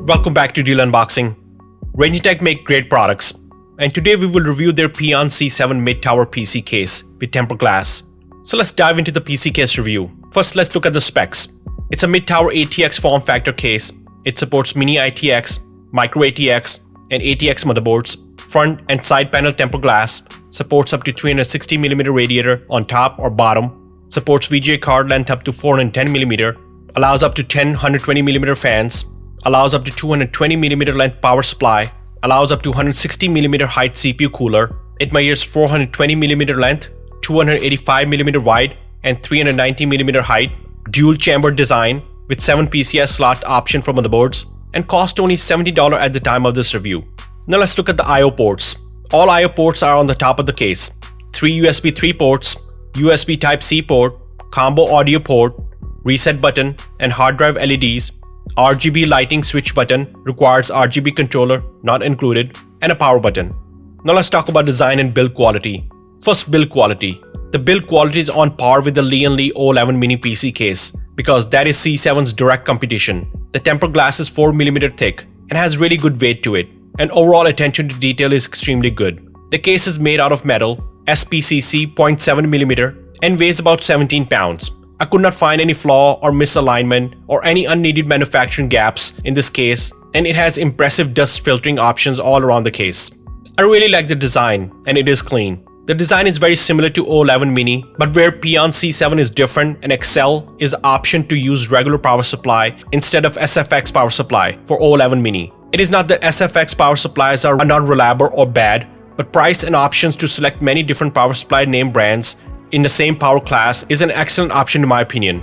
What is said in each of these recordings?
Welcome back to Deal Unboxing. Raijintek make great products, and today we will review their Paean C7 mid-tower PC case with tempered glass. So let's dive into the PC case review. First, let's look at the specs. It's a mid-tower ATX form factor case. It supports mini ITX, micro ATX, and ATX motherboards. Front and side panel tempered glass. Supports up to 360mm radiator on top or bottom. Supports VGA card length up to 410mm. Allows up to 10 120mm fans. Allows up to 220mm length power supply. Allows up to 160mm height CPU cooler. It measures 420mm length, 285mm wide, and 390mm height. Dual chamber design with 7 PCI slot option for motherboards, and cost only $70 at the time of this review. Now let's look at the I/O ports. All I/O ports are on the top of the case. 3 USB 3 ports, USB Type-C port, combo audio port, reset button, and hard drive LEDs. RGB lighting switch button, requires RGB controller, not included, and a power button. Now let's talk about design and build quality. First, build quality. The build quality is on par with the Lian-Li O11 mini PC case because that is C7's direct competition. The tempered glass is 4mm thick and has really good weight to it, and overall attention to detail is extremely good. The case is made out of metal, SPCC 0.7mm, and weighs about 17 pounds. I could not find any flaw or misalignment or any unneeded manufacturing gaps in this case, and it has impressive dust filtering options all around the case. I really like the design, and it is clean. The design is very similar to O11 mini, but where Paean C7 is different and Excel is option to use regular power supply instead of SFX power supply for O11 mini. It is not that SFX power supplies are not reliable or bad, but price and options to select many different power supply name brands in the same power class is an excellent option in my opinion.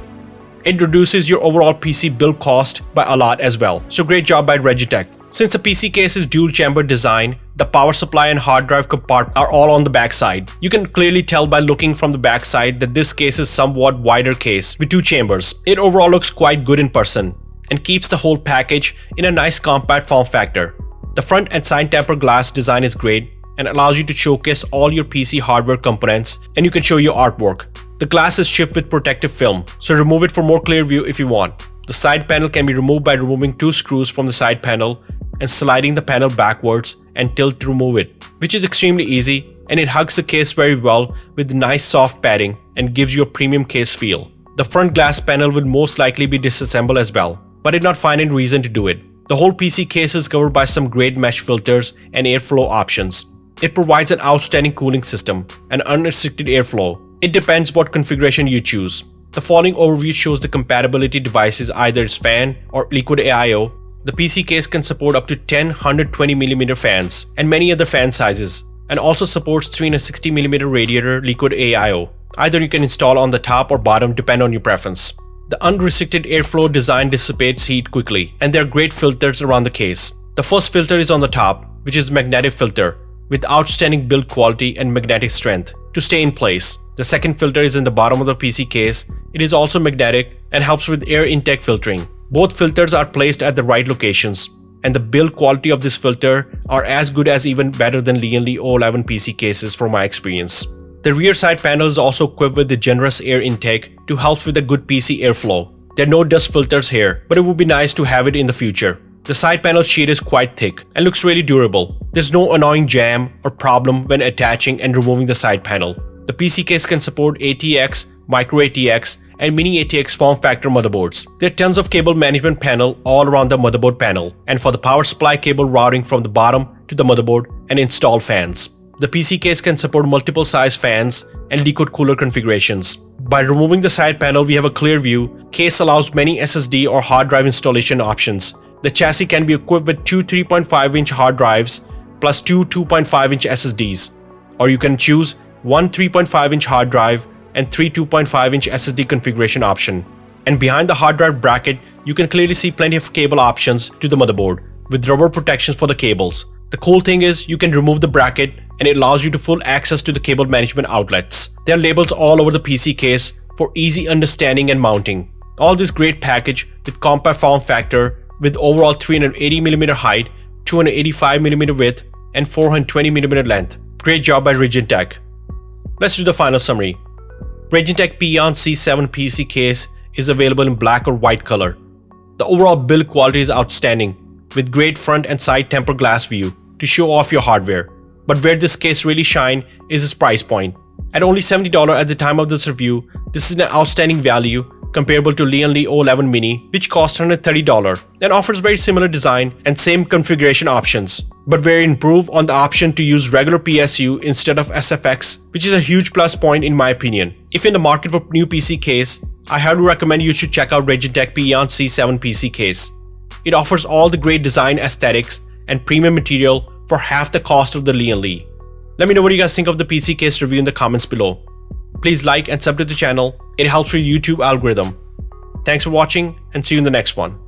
It reduces your overall PC build cost by a lot as well, so great job by Raijintek. Since the PC case is dual chamber design, the power supply and hard drive compartment are all on the back side. You can clearly tell by looking from the back side that this case is somewhat wider case with 2 chambers. It overall looks quite good in person and keeps the whole package in a nice compact form factor. The front and side tempered glass design is great and allows you to showcase all your PC hardware components, and you can show your artwork. The glass is shipped with protective film, so remove it for more clear view if you want. The side panel can be removed by removing 2 screws from the side panel and sliding the panel backwards and tilt to remove it, which is extremely easy, and it hugs the case very well with nice soft padding and gives you a premium case feel. The front glass panel will most likely be disassembled as well, but I did not find any reason to do it. The whole PC case is covered by some great mesh filters and airflow options. It provides an outstanding cooling system and unrestricted airflow. It depends what configuration you choose. The following overview shows the compatibility devices, either it's fan or liquid AIO. The PC case can support up to 10 120mm fans and many other fan sizes, and also supports 360mm radiator liquid AIO. Either you can install on the top or bottom depending on your preference. The unrestricted airflow design dissipates heat quickly, and there are great filters around the case. The first filter is on the top, which is magnetic filter, with outstanding build quality and magnetic strength to stay in place. The second filter is in the bottom of the PC case. It is also magnetic and helps with air intake filtering. Both filters are placed at the right locations, and the build quality of this filter are as good as even better than Lian-Li O11 PC cases from my experience. The rear side panel is also equipped with the generous air intake to help with a good PC airflow. There are no dust filters here, but it would be nice to have it in the future. The side panel sheet is quite thick and looks really durable. There's no annoying jam or problem when attaching and removing the side panel. The PC case can support ATX, micro ATX, and mini ATX form factor motherboards. There are tons of cable management panel all around the motherboard panel, and for the power supply cable routing from the bottom to the motherboard and install fans. The PC case can support multiple size fans and liquid cooler configurations. By removing the side panel, we have a clear view. Case allows many SSD or hard drive installation options. The chassis can be equipped with 2 3.5-inch hard drives plus 2 2.5-inch SSDs, or you can choose 1 3.5-inch hard drive and 3 2.5-inch SSD configuration option. And behind the hard drive bracket, you can clearly see plenty of cable options to the motherboard with rubber protections for the cables. The cool thing is you can remove the bracket and it allows you to full access to the cable management outlets. There are labels all over the PC case for easy understanding and mounting. All this great package with compact form factor with overall 380mm height, 285mm width, and 420mm length. Great job by Raijintek. Let's do the final summary. Raijintek Paean C7 PC case is available in black or white color. The overall build quality is outstanding. with great front and side tempered glass view to show off your hardware. But where this case really shines is its price point. At only $70 at the time of this review, this is an outstanding value comparable to Lian-Li O11 Mini, which costs $130 and offers very similar design and same configuration options, but very improved on the option to use regular PSU instead of SFX, which is a huge plus point in my opinion. If in the market for new PC case, I highly recommend you should check out Raijintek Paean C7 PC case. It offers all the great design aesthetics and premium material for half the cost of the Lian-Li. Let me know what you guys think of the PC case review in the comments below. Please like and sub to the channel, it helps with YouTube algorithm. Thanks for watching and see you in the next one.